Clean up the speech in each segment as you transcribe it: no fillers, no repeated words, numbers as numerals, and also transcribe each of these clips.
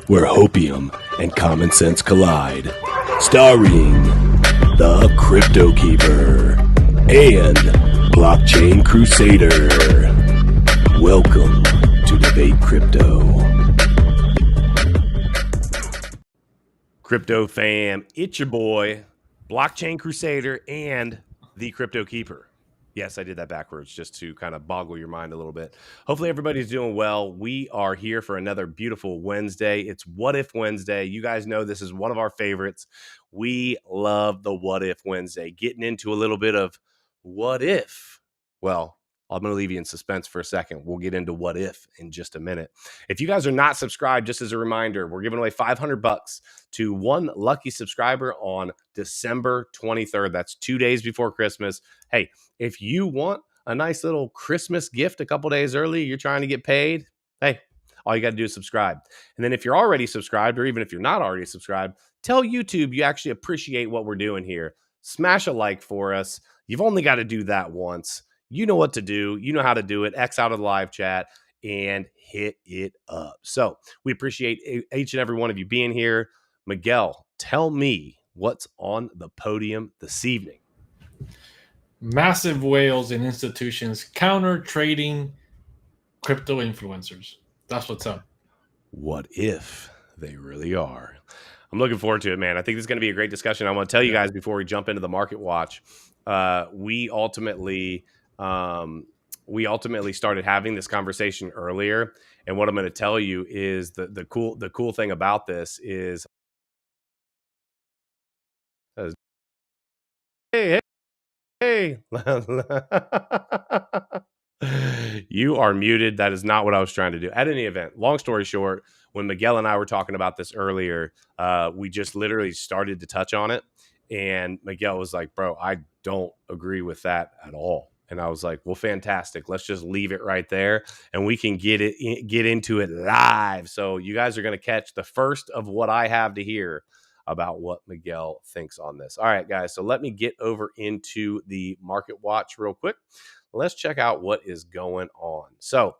where hopium and common sense collide. Starring the CryptoKeeper and BlockchainCrusader. Welcome to Debate Crypto. Crypto fam, it's your boy, BlockchainCrusader and the CryptoKeeper. Yes, I did that backwards just to kind of boggle your mind a little bit. Hopefully everybody's doing well. We are here for another beautiful Wednesday. It's What If Wednesday. You guys know this is one of our favorites. We love the What If Wednesday. Getting into a little bit of what if. Well, I'm going to leave you in suspense for a second. We'll get into what if in just a minute. If you guys are not subscribed, just as a reminder, we're giving away $500 to one lucky subscriber on December 23rd. That's 2 days before Christmas. Hey, if you want a nice little Christmas gift a couple days early, you're trying to get paid, hey, all you got to do is subscribe. And then if you're already subscribed, or even if you're not already subscribed, tell YouTube you actually appreciate what we're doing here. Smash a like for us. You've only got to do that once. You know what to do. You know how to do it. X out of the live chat and hit it up. So we appreciate each and every one of you being here. Miguel, tell me what's on the podium this evening. Massive whales and institutions counter trading crypto influencers. That's what's up. What if they really are? I'm looking forward to it, man. I think this is going to be a great discussion. I want to tell you guys before we jump into the market watch, we ultimately started having this conversation earlier. And what I'm going to tell you is the cool thing about this is, hey, you are muted. That is not what I was trying to do. At any event, long story short, when Miguel and I were talking about this earlier, we just literally started to touch on it. And Miguel was like, bro, I don't agree with that at all. And I was like, well, fantastic. Let's just leave it right there and we can get into it live. So you guys are going to catch the first of what I have to hear about what Miguel thinks on this. All right, guys. So let me get over into the market watch real quick. Let's check out what is going on. So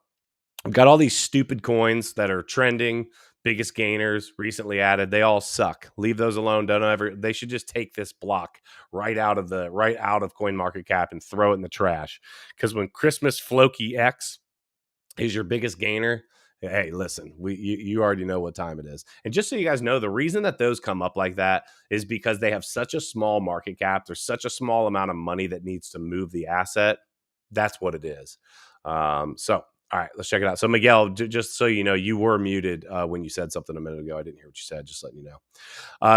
we've got all these stupid coins that are trending, biggest gainers recently added. They all suck. Leave those alone. They should just take this block right out of CoinMarketCap and throw it in the trash. Because when Christmas Floki X is your biggest gainer, hey, listen, you already know what time it is. And just so you guys know, the reason that those come up like that is because they have such a small market cap. There's such a small amount of money that needs to move the asset. That's what it is. All right, let's check it out. So, Miguel, just so you know, you were muted when you said something a minute ago. I didn't hear what you said, just letting you know.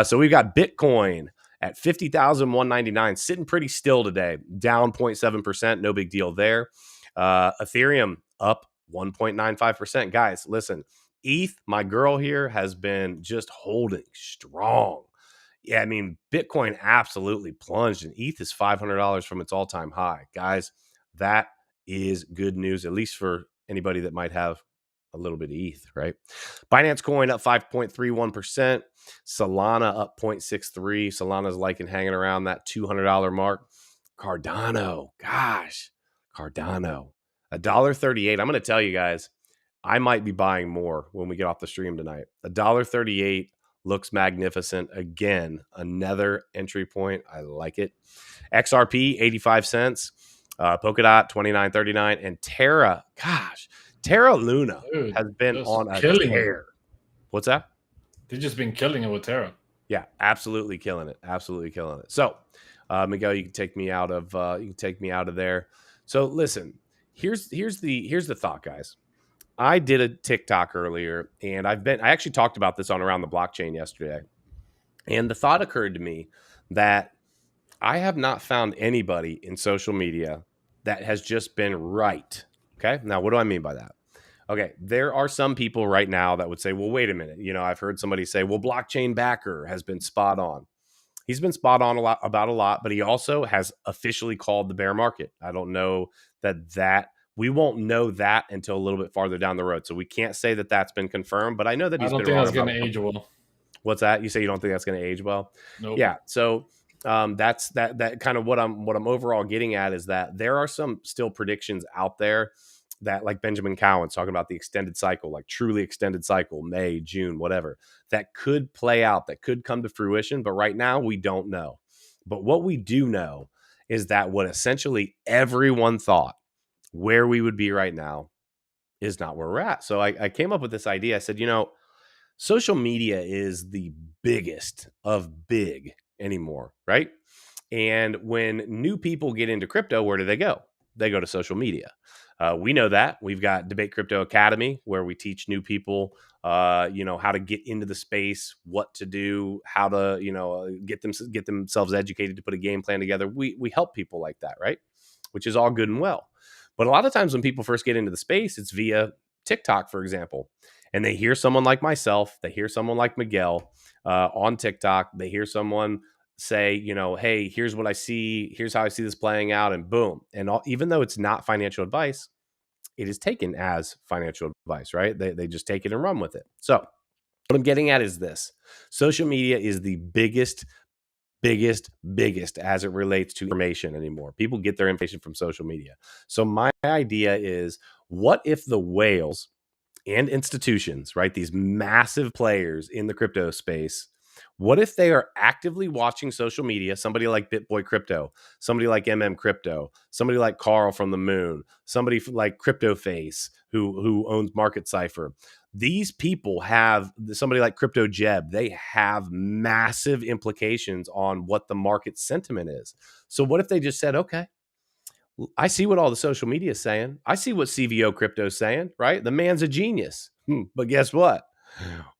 So we've got Bitcoin at 50,199, sitting pretty still today, down 0.7%. No big deal there. Ethereum up 1.95%. Guys, listen, ETH, my girl here, has been just holding strong. Yeah, I mean, Bitcoin absolutely plunged, and ETH is $500 from its all-time high. Guys, that is good news, at least for anybody that might have a little bit of ETH, right? Binance Coin up 5.31%. Solana up 0.63. Solana's liking hanging around that $200 mark. Cardano, gosh, Cardano, $1.38. I'm going to tell you guys, I might be buying more when we get off the stream tonight. $1.38 looks magnificent. Again, another entry point. I like it. XRP, 85 cents. Polkadot, 29.39. And Terra, gosh, Terra Luna has been on a tear. What's that? They've just been killing it with Terra. Yeah, absolutely killing it. Absolutely killing it. So, Miguel, you can take me out of there. So, listen, here's the thought, guys. I did a TikTok earlier, and I actually talked about this on Around the Blockchain yesterday. And the thought occurred to me that I have not found anybody in social media that has just been right. Okay. Now, what do I mean by that? Okay. There are some people right now that would say, well, wait a minute. You know, I've heard somebody say, well, Blockchain Backer has been spot on. He's been spot on about a lot, but he also has officially called the bear market. I don't know that we won't know that until a little bit farther down the road. So we can't say that that's been confirmed, but I know that he's been wrong. I don't think that's going to age well. What's that? You say you don't think that's going to age well? Nope. Yeah. So that's that kind of what I'm overall getting at is that there are some still predictions out there that, like Benjamin Cowan's talking about, the extended cycle, like truly extended cycle, May, June, whatever, that could play out, that could come to fruition. But right now we don't know. But what we do know is that what essentially everyone thought where we would be right now is not where we're at. So I came up with this idea. I said, social media is the biggest of big anymore, right? And when new people get into crypto, where do they go? They go to social media. We know that. We've got Debate Crypto Academy, where we teach new people, how to get into the space, what to do, how to, get themselves educated to put a game plan together. We help people like that, right? Which is all good and well. But a lot of times when people first get into the space, it's via TikTok, for example, and they hear someone like myself, they hear someone like Miguel on TikTok, they hear someone say, hey, here's what I see, here's how I see this playing out, and boom. And even though it's not financial advice, it is taken as financial advice, right? They just take it and run with it. So what I'm getting at is this: social media is the biggest as it relates to information anymore. People get their information from social media. So my idea is, what if the whales and institutions, right, these massive players in the crypto space, what if they are actively watching social media? Somebody like BitBoy Crypto, somebody like Crypto, somebody like Carl from the Moon, somebody like CryptoFace who owns Market Cipher. These people have, somebody like Crypto Jebb, they have massive implications on what the market sentiment is. So what if they just said, okay, I see what all the social media is saying. I see what CVO Crypto is saying, right? The man's a genius. But guess what?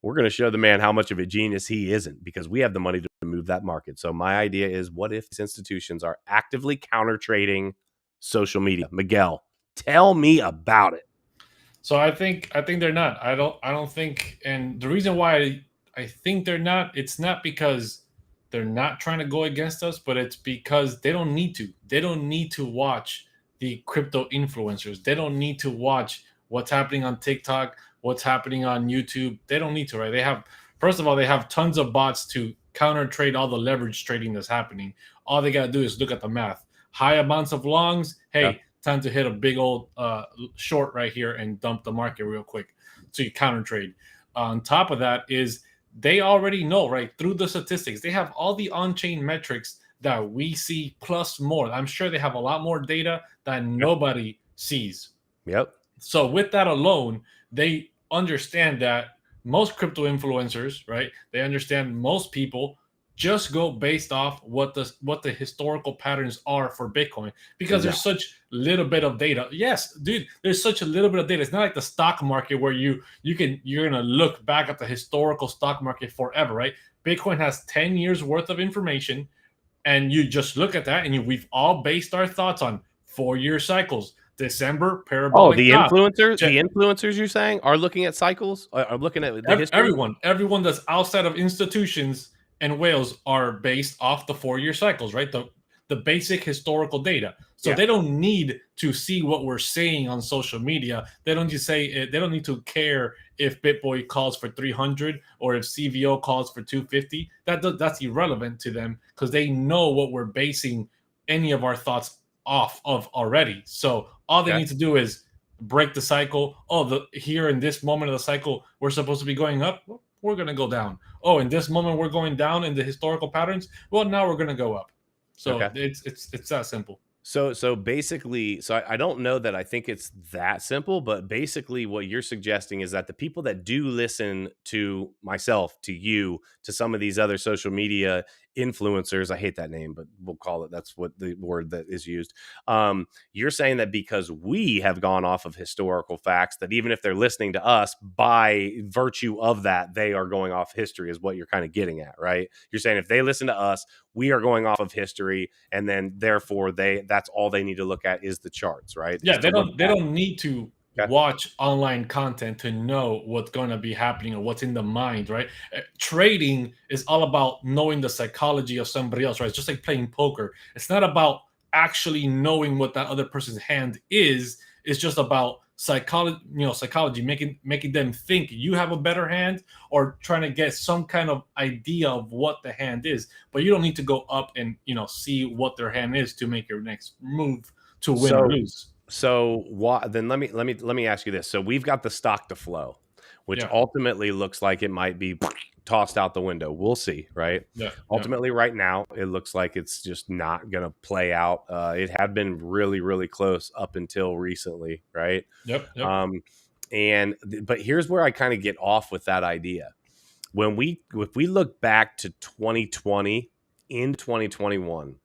We're going to show the man how much of a genius he isn't, because we have the money to move that market. So my idea is, what if these institutions are actively counter trading social media? Miguel, tell me about it. So I think they're not. I don't think, and the reason why I think they're not, it's not because they're not trying to go against us, but it's because they don't need to. They don't need to watch the crypto influencers. They don't need to watch what's happening on TikTok, what's happening on YouTube. They don't need to, right? They have, first of all, they have tons of bots to counter trade all the leverage trading that's happening. All they got to do is look at the math. High amounts of longs. Hey, yeah, time to hit a big old short right here and dump the market real quick. So you counter trade. On top of that is, they already know, right, through the statistics, they have all the on-chain metrics that we see plus more. I'm sure they have a lot more data that nobody sees. Yep. So with that alone, they understand that most crypto influencers, right, they understand most people just go based off what the historical patterns are for Bitcoin, because there's such little bit of data. Yes, dude, there's such a little bit of data. It's not like the stock market where you're gonna look back at the historical stock market forever, right? Bitcoin has 10 years worth of information, and you just look at that, and we've all based our thoughts on 4-year cycles. December, parabolic. The influencers you're saying are looking at cycles, are looking at the history? Everyone that's outside of institutions and whales are based off the 4-year cycles, right? The basic historical data. So they don't need to see what we're saying on social media. They don't need to care if BitBoy calls for 300 or if CVO calls for 250. That's irrelevant to them, because they know what we're basing any of our thoughts off of already. So all they need to do is break the cycle. Here in this moment of the cycle, we're supposed to be going up. We're going to go down. In this moment, we're going down in the historical patterns. Well, now we're going to go up. So it's that simple. So basically, I don't know that I think it's that simple, but basically what you're suggesting is that the people that do listen to myself, to you, to some of these other social media influencers, I hate that name, but we'll call it, that's what the word that is used. You're saying that because we have gone off of historical facts, that even if they're listening to us, by virtue of that, they are going off history, is what you're kind of getting at, right? You're saying if they listen to us, we are going off of history, and then therefore that's all they need to look at is the charts, right? Yeah, they don't need to watch online content to know what's going to be happening or what's in the mind, right? Trading is all about knowing the psychology of somebody else, right? It's just like playing poker. It's not about actually knowing what that other person's hand is. It's just about psychology, making them think you have a better hand, or trying to get some kind of idea of what the hand is. But you don't need to go up and see what their hand is to make your next move to win or lose. So then let me ask you this. So we've got the stock to flow, which Yeah, ultimately looks like it might be tossed out the window. We'll see, right? yeah, yeah, Ultimately, right now, it looks like it's just not going to play out. It had been really, really close up until recently, right? yep, yep. Um, but here's where I kind of get off with that idea. If we look back to 2020 in 2021,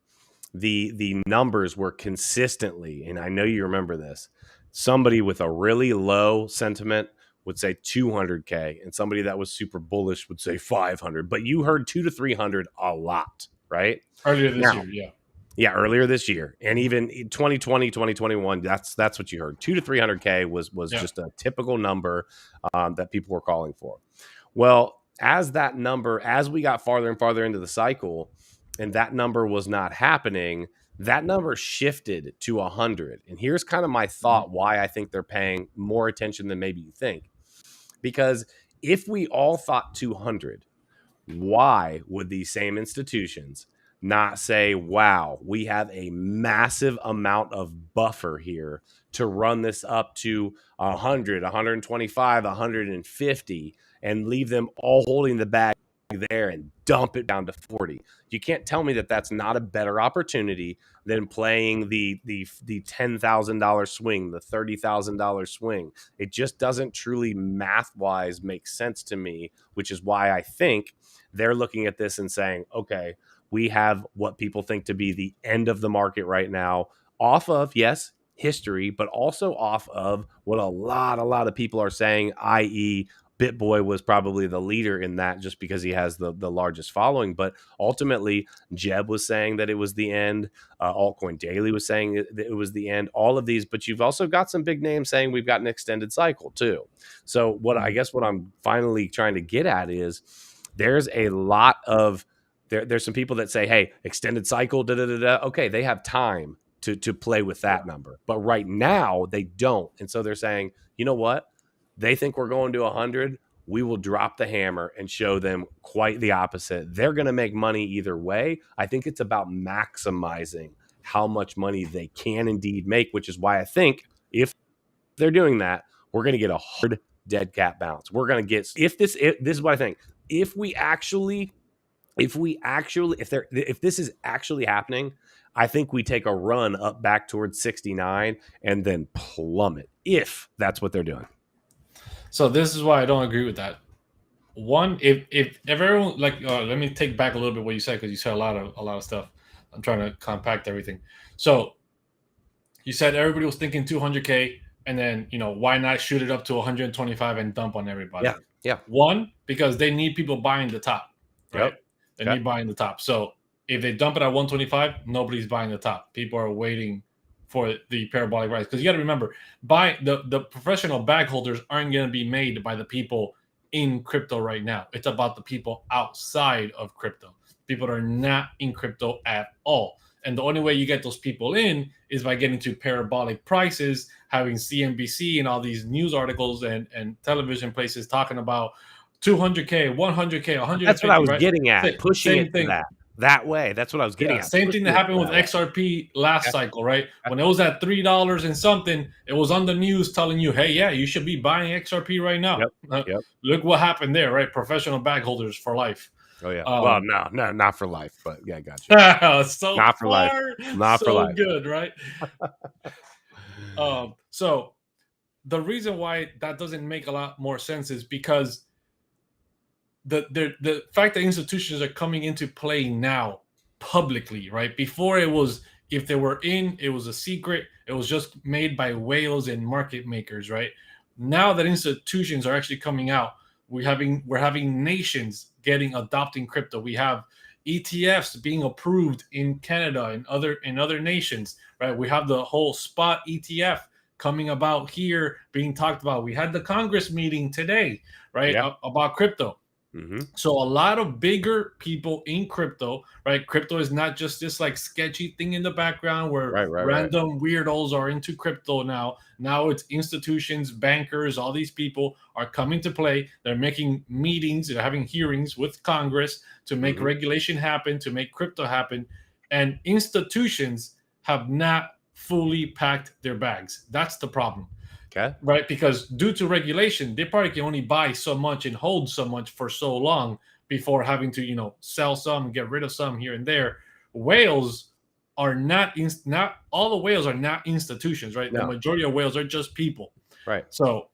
the numbers were consistently, and I know you remember this, somebody with a really low sentiment would say 200K, and somebody that was super bullish would say 500. But you heard 2 to 300 a lot, right? Earlier this Now, year, yeah. yeah, earlier this year, and even in 2020, 2021, that's what you heard. 2 to 300K was Yeah. just a typical number that people were calling for. Well, as we got farther and farther into the cycle, and that number was not happening, that number shifted to 100. And here's kind of my Mhm. thought why I think they're paying more attention than maybe you think. Because if we all thought 200, why would these same institutions not say, wow, we have a massive amount of buffer here to run this up to 100, 125, 150, and leave them all holding the bag there and dump it down to 40? You can't tell me that that's not a better opportunity than playing the $10,000 swing, the $30,000 swing. It just doesn't truly math wise make sense to me, which is why I think they're looking at this and saying, okay, we have what people think to be the end of the market right now, off of, yes, history, but also off of what a lot of people are saying, i.e., BitBoy was probably the leader in that just because he has the largest following. But ultimately, Jebb was saying that it was the end. Altcoin Daily was saying that it was the end. All of these, but you've also got some big names saying we've got an extended cycle too. So what I'm finally trying to get at is there's a lot of there's some people that say, hey, extended cycle, da da da da. Okay, they have time to play with that number, but right now they don't, and so they're saying, you know what? They think we're going to 100. We will drop the hammer and show them quite the opposite. They're going to make money either way. I think it's about maximizing how much money they can indeed make, which is why I think if they're doing that, we're going to get a hard dead cat bounce. We're going to get this is what I think. If this is actually happening, I think we take a run up back towards 69 and then plummet if that's what they're doing. So this is why I don't agree with that. One, if everyone like, let me take back a little bit what you said, because you said a lot of stuff. I'm trying to compact everything. So you said everybody was thinking 200K, and then why not shoot it up to 125 and dump on everybody? Yeah, yeah. One, because they need people buying the top, right? Yep. They need buying the top. So if they dump it at 125, nobody's buying the top. People are waiting for the parabolic rise, because you got to remember, the professional bag holders aren't going to be made by the people in crypto right now. It's about the people outside of crypto, people that are not in crypto at all. And the only way you get those people in is by getting to parabolic prices, having CNBC and all these news articles and television places talking about 200K, 100K, 150. That's what I was right? getting at, pushing Same it to thing. that way. That's what I was getting Yeah, at. same thing that Pushing it happened with that way. XRP last Yeah. cycle, right? When it was at $3 and something, it was on the news telling you, hey, yeah, you should be buying XRP right now. Yep. Look what happened there, right? Professional bag holders for life. Oh yeah. Well, no, not for life, but yeah, gotcha. So Not for life. far, Not for so life. good, right? So the reason why that doesn't make a lot more sense is because the fact that institutions are coming into play now publicly, right? Before it was, if they were in, it was a secret. It was just made by whales and market makers, right? Now that institutions are actually coming out, we're having nations adopting crypto. We have ETFs being approved in Canada and other nations, right? We have the whole spot ETF coming about here, being talked about. We had the Congress meeting today, right, Yeah. about crypto. Mm-hmm. So a lot of bigger people in crypto, right? Crypto is not just this like sketchy thing in the background where Right. random weirdos are into crypto now. Now it's institutions, bankers, all these people are coming to play. They're making meetings, they're having hearings with Congress to make regulation happen, to make crypto happen. And institutions have not fully packed their bags. That's the problem. Okay. Right? Because due to regulation, they probably can only buy so much and hold so much for so long before having to, sell some, get rid of some here and there. Whales are not all the whales are not institutions, right? The No. majority of whales are just people. Right. So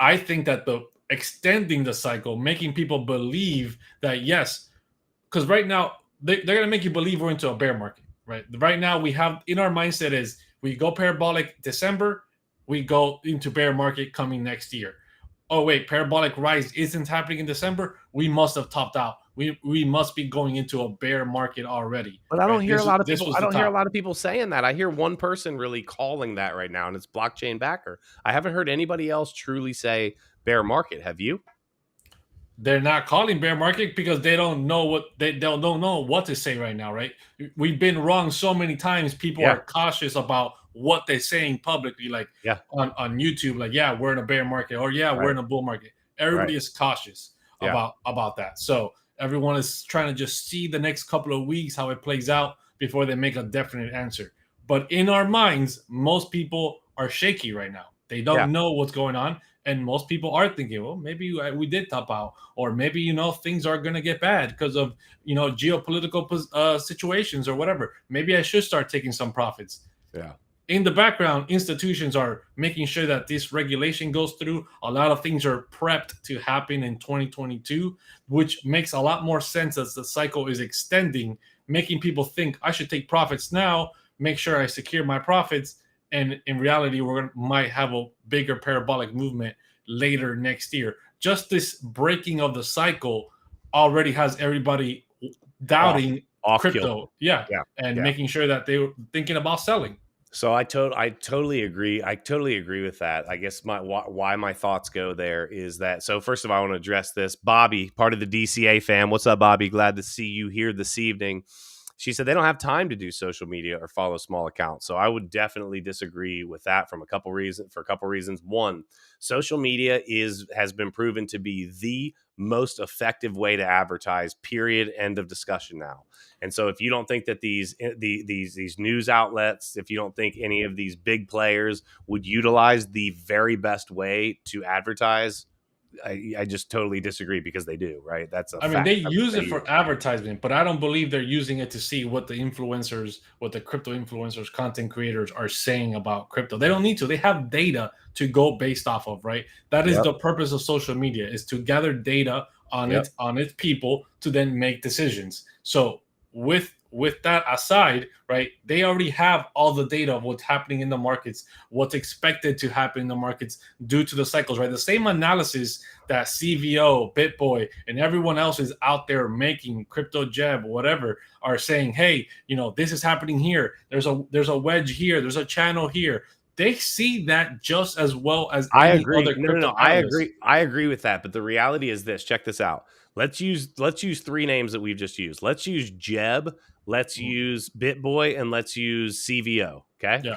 I think that the extending the cycle, making people believe that yes, because right now they're going to make you believe we're into a bear market, right? Right now we have in our mindset is we go parabolic December, we go into bear market coming next year. Oh wait, parabolic rise isn't happening in December. We must have topped out. We must be going into a bear market already. But I don't Right? hear a lot of This people. was I the don't hear a top. lot of people saying that. I hear one person really calling that right now, and it's blockchain backer. I haven't heard anybody else truly say bear market. Have you? They're not calling bear market because they don't know what they don't know what to say right now, right? We've been wrong so many times. People Yeah. are cautious about what they're saying publicly, like Yeah. on YouTube, like yeah, we're in a bear market, or yeah, we're Right. in a bull market. Everybody Right. is cautious Yeah. about that. So everyone is trying to just see the next couple of weeks how it plays out before they make a definite answer. But in our minds, most people are shaky right now. They Yeah. don't know what's going on. And most people are thinking, well, maybe we did top out, or maybe things are going to get bad because of geopolitical situations or whatever. Maybe I should start taking some profits. Yeah. In the background, institutions are making sure that this regulation goes through. A lot of things are prepped to happen in 2022, which makes a lot more sense as the cycle is extending, making people think I should take profits now, make sure I secure my profits. And in reality, might have a bigger parabolic movement later next year. Just this breaking of the cycle already has everybody doubting Off crypto. kilter. Yeah. Yeah. And Yeah. making sure that they were thinking about selling. So I totally agree. I totally agree with that. I guess why my thoughts go there is that. So first of all, I want to address this. Bobby, part of the DCA fam. What's up, Bobby? Glad to see you here this evening. She said they don't have time to do social media or follow small accounts. So I would definitely disagree with that for a couple reasons. One, social media has been proven to be the most effective way to advertise, period, end of discussion now. And so if you don't think that these news outlets, if you don't think any of these big players would utilize the very best way to advertise, I just totally disagree, because they do, right? That's a I mean, fact. they That's what use they it for use. advertisement, but I don't believe they're using it to see what the crypto influencers, content creators are saying about crypto. They don't need to. They have data to go based off of, right? That is Yep. the purpose of social media, is to gather data on Yep. its people to then make decisions. So with that aside, right, they already have all the data of what's happening in the markets, what's expected to happen in the markets due to the cycles, right? The same analysis that CVO, BitBoy, and everyone else is out there making, crypto Jebb, whatever, are saying, hey, this is happening here. There's a wedge here. There's a channel here. They see that just as well as I any agree. other No. crypto I analyst. agree. I agree with that. But the reality is this. Check this out. Let's use three names that we've just used. Let's use Jebb. Let's use BitBoy, and let's use CVO. Okay. Yeah.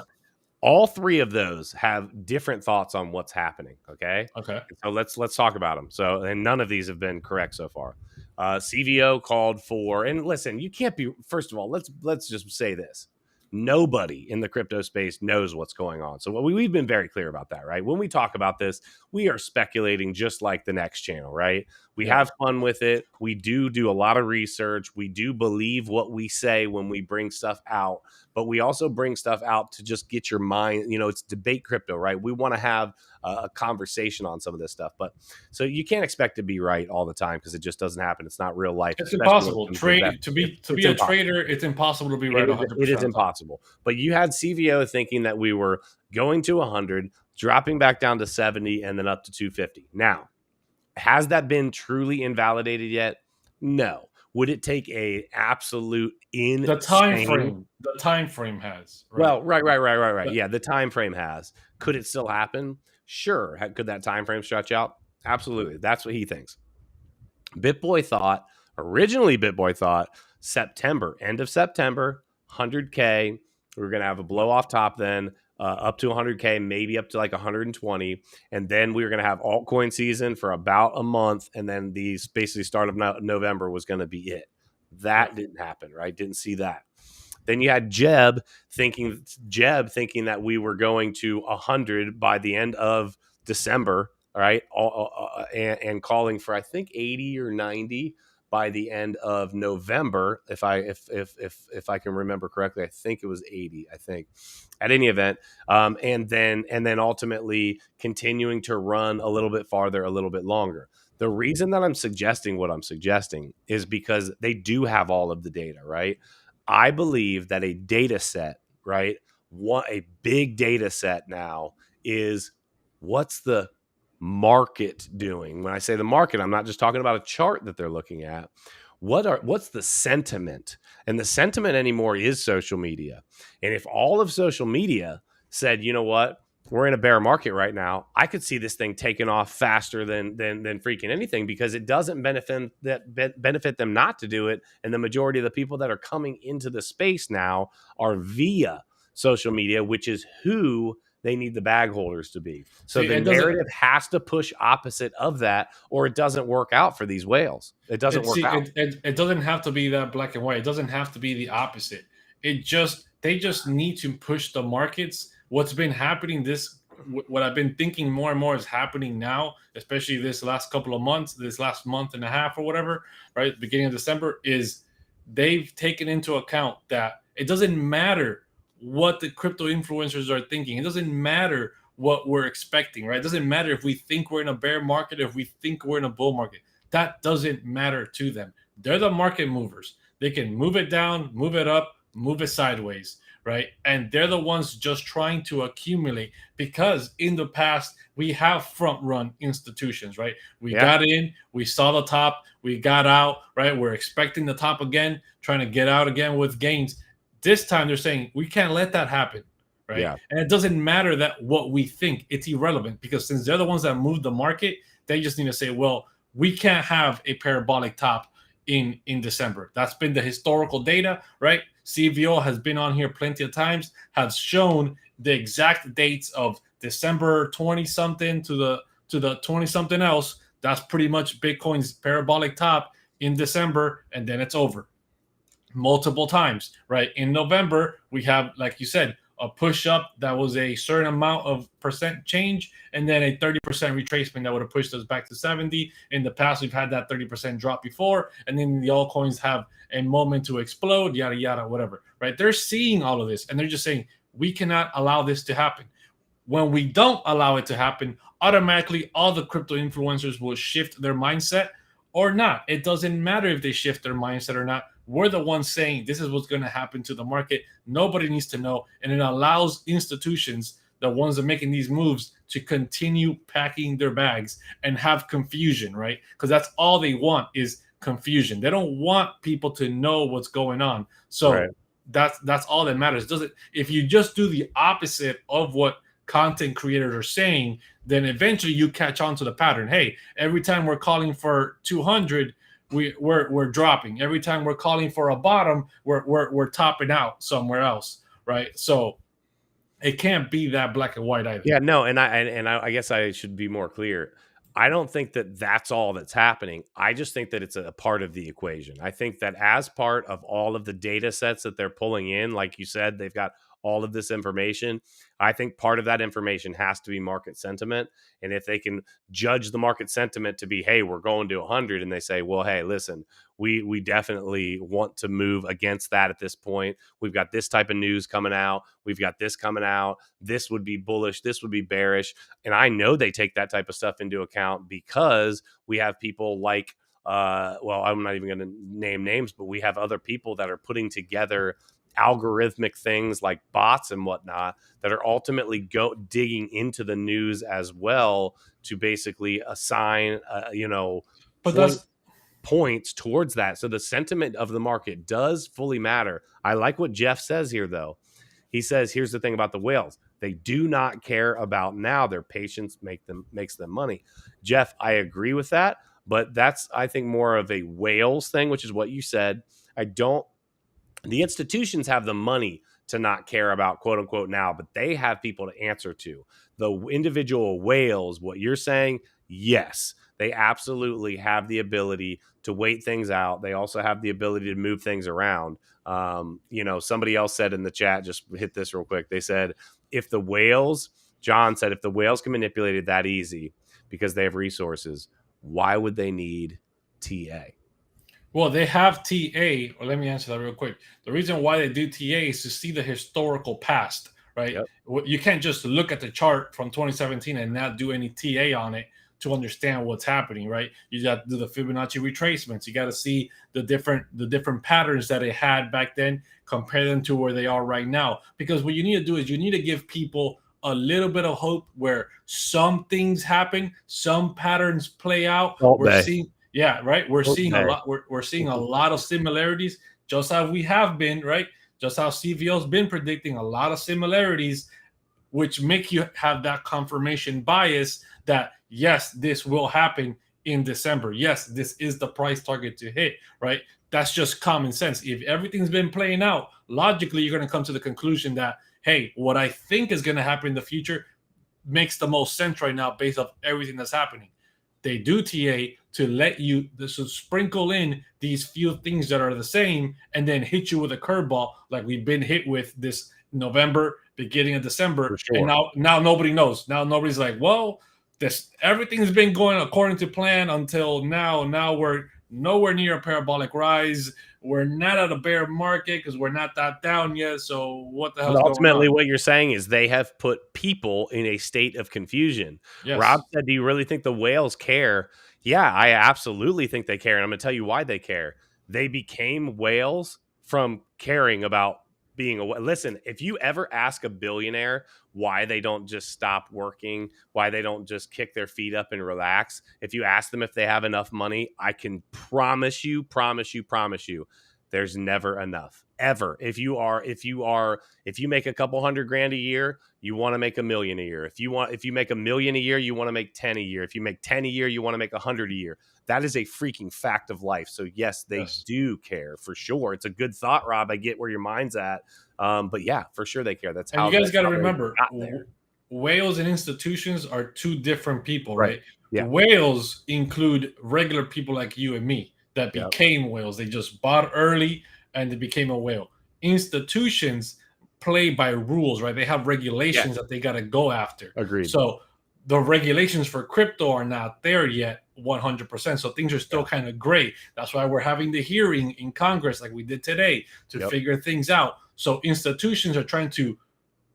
All three of those have different thoughts on what's happening. Okay. Okay. So let's talk about them. So, and none of these have been correct so far. CVO called for, and listen, you can't be. First of all, let's just say this: nobody in the crypto space knows what's going on. So we've been very clear about that, right? When we talk about this, we are speculating just like the next channel, right? We Yeah. have fun with it. We do a lot of research. We do believe what we say when we bring stuff out, but we also bring stuff out to just get your mind, it's debate crypto, right? We want to have a conversation on some of this stuff, but so you can't expect to be right all the time, because it just doesn't happen. It's not real life. It's Especially when it impossible. comes to investment. To be It's a impossible. trader, it's impossible to be right 100% It is of the time. impossible. But you had CVO thinking that we were going to 100, dropping back down to 70, and then up to 250. Now, has that been truly invalidated yet? No. Would it take a absolute insane? The time frame has. Right? Well, right. But Yeah, the time frame has. Could it still happen? Sure. Could that time frame stretch out? Absolutely. That's what he thinks. Originally BitBoy thought September, end of September, 100K. We're going to have a blow off top then, up to 100K, maybe up to like 120. And then we were going to have altcoin season for about a month. And then basically start of November was going to be it. That didn't happen, right? Didn't see that. Then you had Jebb thinking that we were going to 100 by the end of December, all right, and calling for I think 80 or 90 by the end of November, if I can remember correctly. I think it was 80. I think, at any event, and then ultimately continuing to run a little bit farther, a little bit longer. The reason that I'm suggesting what I'm suggesting is because they do have all of the data, right? I believe that a data set, right? A big data set now is what's the market doing? When I say the market, I'm not just talking about a chart that they're looking at. What's the sentiment? And the sentiment anymore is social media. And if all of social media said, you know what, we're in a bear market right now, I could see this thing taking off faster than freaking anything, because it doesn't benefit them not to do it. And the majority of the people that are coming into the space now are via social media, which is who they need the bag holders to be. So the narrative has to push opposite of that, or it doesn't work out for these whales. It doesn't work out. It doesn't have to be that black and white. It doesn't have to be the opposite. They just need to push the markets. What's been happening, what I've been thinking more and more is happening now, especially this last couple of months, this last month and a half or whatever, right? Beginning of December, is they've taken into account that it doesn't matter what the crypto influencers are thinking. It doesn't matter what we're expecting, right? It doesn't matter if we think we're in a bear market, if we think we're in a bull market. That doesn't matter to them. They're the market movers. They can move it down, move it up, move it sideways, right? And they're the ones just trying to accumulate, because in the past, we have front run institutions, right? We got in, we saw the top, we got out, right? We're expecting the top again, trying to get out again with gains. This time they're saying we can't let that happen, right? Yeah. And it doesn't matter that what we think, it's irrelevant, because since they're the ones that move the market, they just need to say, well, we can't have a parabolic top in December. That's been the historical data, right? CVO has been on here plenty of times, has shown the exact dates of December 20-something to the 20-something else. That's pretty much Bitcoin's parabolic top in December, and then it's over. Multiple times, right? In November, we have, like you said, a push up that was a certain amount of percent change, and then a 30% retracement that would have pushed us back to 70. In the past, we've had that 30% drop before, and then the altcoins have a moment to explode, yada, yada, whatever, right? They're seeing all of this, and they're just saying, we cannot allow this to happen. When we don't allow it to happen, automatically all the crypto influencers will shift their mindset or not. It doesn't matter if they shift their mindset or not. We're the ones saying this is what's going to happen to the market. Nobody needs to know. And it allows institutions, the ones that are making these moves, to continue packing their bags and have confusion, right? Because that's all they want, is confusion. They don't want people to know what's going on. So that's all that matters. If you just do the opposite of what content creators are saying, then eventually you catch on to the pattern. Hey, every time we're calling for 200, we're dropping. Every time we're calling for a bottom, we're topping out somewhere else, right? So it can't be that black and white either. Yeah, no, and I guess I should be more clear. I don't think that that's all that's happening. I just think that it's a part of the equation. I think that as part of all of the data sets that they're pulling in, like you said, they've got all of this information. I think part of that information has to be market sentiment. And if they can judge the market sentiment to be, hey, we're going to 100, and they say, well, hey, listen, we definitely want to move against that at this point. We've got this type of news coming out. We've got this coming out. This would be bullish. This would be bearish. And I know they take that type of stuff into account, because we have people like, well, I'm not even going to name names, but we have other people that are putting together algorithmic things like bots and whatnot that are ultimately digging into the news as well to basically assign, points towards that. So the sentiment of the market does fully matter. I like what Jeff says here, though. He says, here's the thing about the whales. They do not care about now. Their patience makes them money. Jeff, I agree with that, but that's, I think, more of a whales thing, which is what you said. The institutions have the money to not care about quote unquote now, but they have people to answer to. The individual whales, what you're saying, yes, They absolutely have the ability to wait things out. They also have the ability to move things around. Somebody else said in the chat, just hit this real quick. They said, if the whales, John said, if the whales can manipulate it that easy because they have resources, why would they need TA? Well, they have TA. Or let me answer that real quick. The reason why they do TA is to see the historical past, right? Yep. You can't just look at the chart from 2017 and not do any TA on it to understand what's happening, right? You got to do the Fibonacci retracements. You got to see the different patterns that it had back then, compare them to where they are right now. Because what you need to do is you need to give people a little bit of hope where some things happen, some patterns play out. We're seeing, yeah, right. We're seeing a lot. We're seeing a lot of similarities, just as we have been, right? Just how CVO's been predicting a lot of similarities, which make you have that confirmation bias that yes, this will happen in December. Yes, this is the price target to hit, right? That's just common sense. If everything's been playing out, logically, you're going to come to the conclusion that, hey, what I think is going to happen in the future makes the most sense right now based off everything that's happening. They do TA to let you sprinkle in these few things that are the same and then hit you with a curveball like we've been hit with this November, beginning of December. Sure. And now nobody knows. Now nobody's like, well, everything's been going according to plan until now. Now we're nowhere near a parabolic rise. We're not at a bear market because we're not that down yet. So what the hell's going on? Ultimately, what you're saying is they have put people in a state of confusion. Yes. Rob said, do you really think the whales care? Yeah, I absolutely think they care. And I'm going to tell you why they care. They became whales from caring about being a whale. Listen, if you ever ask a billionaire why they don't just stop working, why they don't just kick their feet up and relax, if you ask them if they have enough money, I can promise you, there's never enough. Ever. If you make a couple $100,000 a year, you want to make $1 million a year. If you make $1 million a year, you want to make 10 a year. If you make 10 a year, you want to make 100 a year. That is a freaking fact of life. So yes, they do care for sure. It's a good thought, Rob. I get where your mind's at. But yeah, for sure they care. That's and how you guys got to remember, whales and institutions are two different people, right? Yeah. Whales include regular people like you and me that became whales. They just bought early and they became a whale. Institutions play by rules, right? They have regulations that they got to go after. Agreed. So the regulations for crypto are not there yet 100%. So things are still kind of gray. That's why we're having the hearing in Congress like we did today to figure things out. So institutions are trying to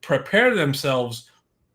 prepare themselves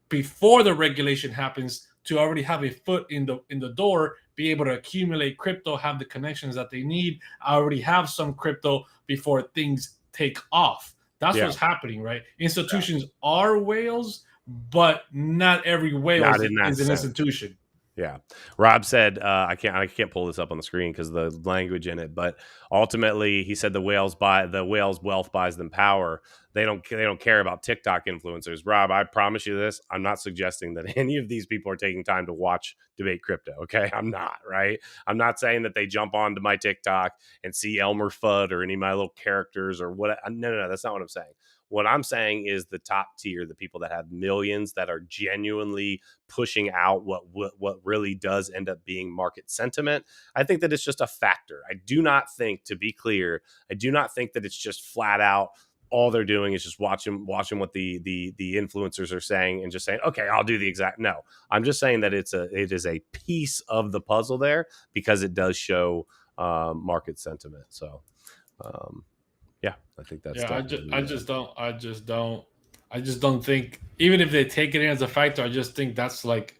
before the regulation happens to already have a foot in the door, be able to accumulate crypto, have the connections that they need, already have some crypto before things take off. That's what's happening, right? Institutions are whales, but not every whale is an institution. Yeah. Rob said, I can't pull this up on the screen because the language in it, but ultimately he said the whale's wealth buys them power. They don't care about TikTok influencers. Rob, I promise you this. I'm not suggesting that any of these people are taking time to watch Debate Crypto. Okay. I'm not, right. I'm not saying that they jump onto my TikTok and see Elmer Fudd or any of my little characters or what. No. That's not what I'm saying. What I'm saying is the top tier, the people that have millions that are genuinely pushing out what really does end up being market sentiment. I think that it's just a factor. I do not think, to be clear, that it's just flat out all they're doing is just watching what the influencers are saying and just saying, okay, I'll do the exact. No, I'm just saying that it is a piece of the puzzle there because it does show market sentiment. So, yeah, I think that's. Yeah, I just don't think, even if they take it in as a factor, I just think that's like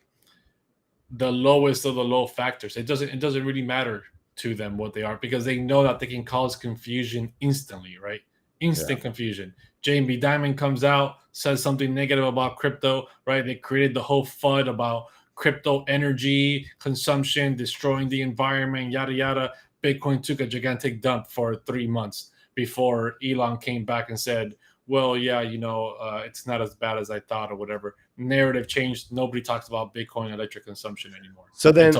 the lowest of the low factors. It doesn't really matter to them what they are because they know that they can cause confusion instantly, right? Instant confusion. JB Diamond comes out, says something negative about crypto, right? They created the whole FUD about crypto energy consumption, destroying the environment, yada, yada. Bitcoin took a gigantic dump for 3 months before Elon came back and said, well, yeah, it's not as bad as I thought or whatever. Narrative changed. Nobody talks about Bitcoin electric consumption anymore. So then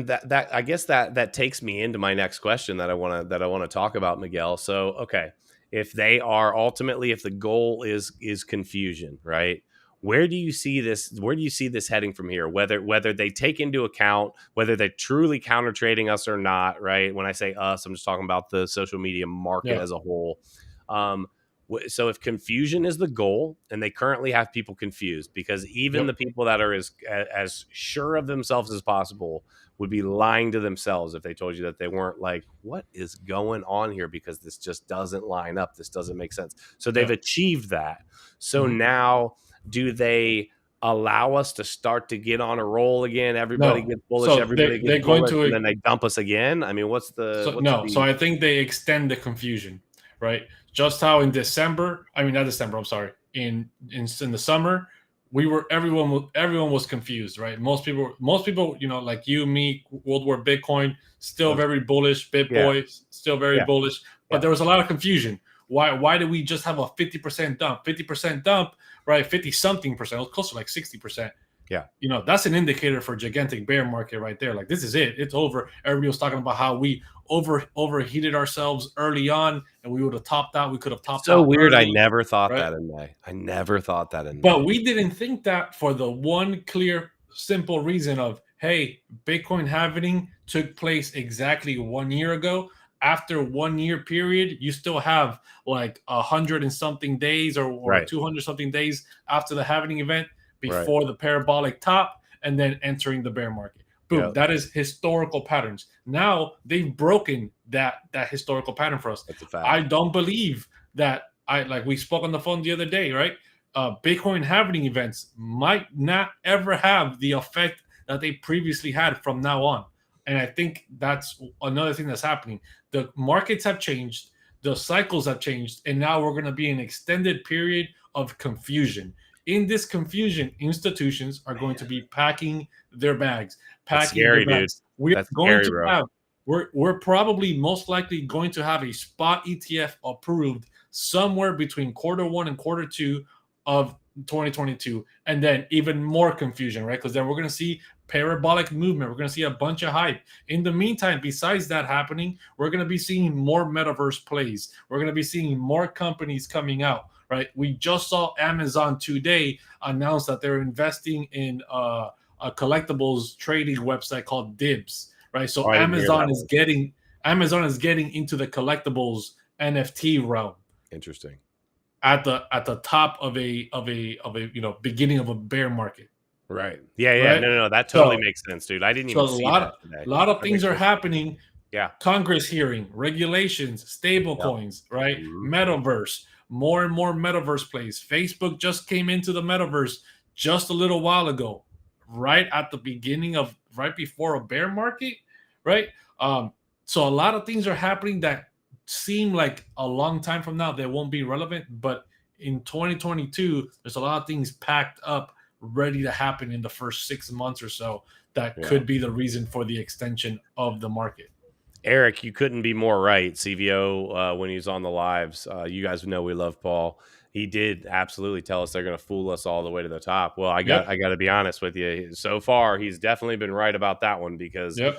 that I guess that takes me into my next question that I want to talk about, Miguel. So, okay, if the goal is confusion, right? Where do you see this? Where do you see this heading from here? Whether they take into account whether they're truly counter trading us or not, right? When I say us, I'm just talking about the social media market Yeah. as a whole. Um, so if confusion is the goal, and they currently have people confused, because even the Yep. people that are as sure of themselves as possible would be lying to themselves if they told you that they weren't like, what is going on here? Because this just doesn't line up. This doesn't make sense. So they've Yeah. achieved that. So Mhm. now, do they allow us to start to get on a roll again? Everybody No. gets bullish, So everybody gets they're going bullish, and to then they dump us again. I mean, so what's no. So the I think they extend the confusion, right? Just how in December, I mean not December, I'm sorry. In the summer, everyone was confused, right? Most people, like you, me, World War Bitcoin, still those? very bullish, Yeah, BitBoy, still very yeah, bullish, but yeah. there was a lot of confusion. Why did we just have a 50% dump? 50% dump, right? 50 something percent. It was close to like 60%. Yeah. That's an indicator for a gigantic bear market right there. Like, this is it. It's over. Everybody was talking about how we overheated ourselves early on, and we would have topped out. We could have topped So out weird. I early, never thought right? that in May. I never thought that in But May. we didn't think that for the one clear, simple reason of, hey, Bitcoin halving took place exactly 1 year ago. After 1 year period, you still have like 100 and something days, or Right. 200 something days after the halving event Right. before the parabolic top, and then entering the bear market. Boom. Yeah. That is historical patterns. Now they've broken that historical pattern for us. That's a I fact. don't believe that. Like we spoke on the phone the other day, right? Bitcoin halving events might not ever have the effect that they previously had from now on. And I think that's another thing that's happening. The markets have changed, the cycles have changed, and now we're going to be in an extended period of confusion. In this confusion, institutions are going to be packing their bags, That's packing their scary, dude. bags. We're That's going scary, to bro. have, we're probably most likely going to have a spot ETF approved somewhere between quarter 1 and quarter 2 of 2022, and then even more confusion, right? Because then we're going to see parabolic movement. We're going to see a bunch of hype. In the meantime, besides that happening, we're going to be seeing more metaverse plays. We're going to be seeing more companies coming out, right? We just saw Amazon today announce that they're investing in a collectibles trading website called Dibs, right? Oh, So I didn't hear that one. Amazon is getting into the collectibles NFT realm Interesting. at the top of a beginning of a bear market, Right. Yeah, yeah. right? No. That totally So makes sense, dude. I didn't so even a see lot that of today. lot of That things makes are total sense. happening. Yeah. Congress hearing, regulations, stable Yep. coins, right? Mhm. Metaverse, more and more metaverse plays. Facebook just came into the metaverse just a little while ago, right at the beginning of right before a bear market, right? Um, so a lot of things are happening that seem like a long time from now they won't be relevant, but in 2022, there's a lot of things packed up, ready to happen in the first 6 months or so that Yeah. could be the reason for the extension of the market. Eric, you couldn't be more right. CVO, when he was on the lives, you guys know we love Paul. He did absolutely tell us they're going to fool us all the way to the top. Well, I Yep. got to be honest with you. So far, he's definitely been right about that one, because Yep.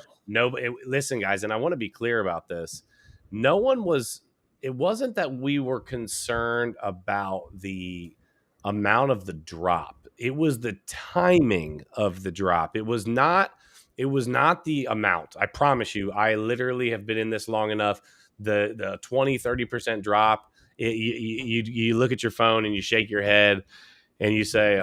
listen, guys, and I want to be clear about this. No one was. It wasn't that we were concerned about the amount of the drop. It was the timing of the drop. It was not the amount. I promise you. I literally have been in this long enough. The 20-30% drop, you look at your phone and you shake your head and you say,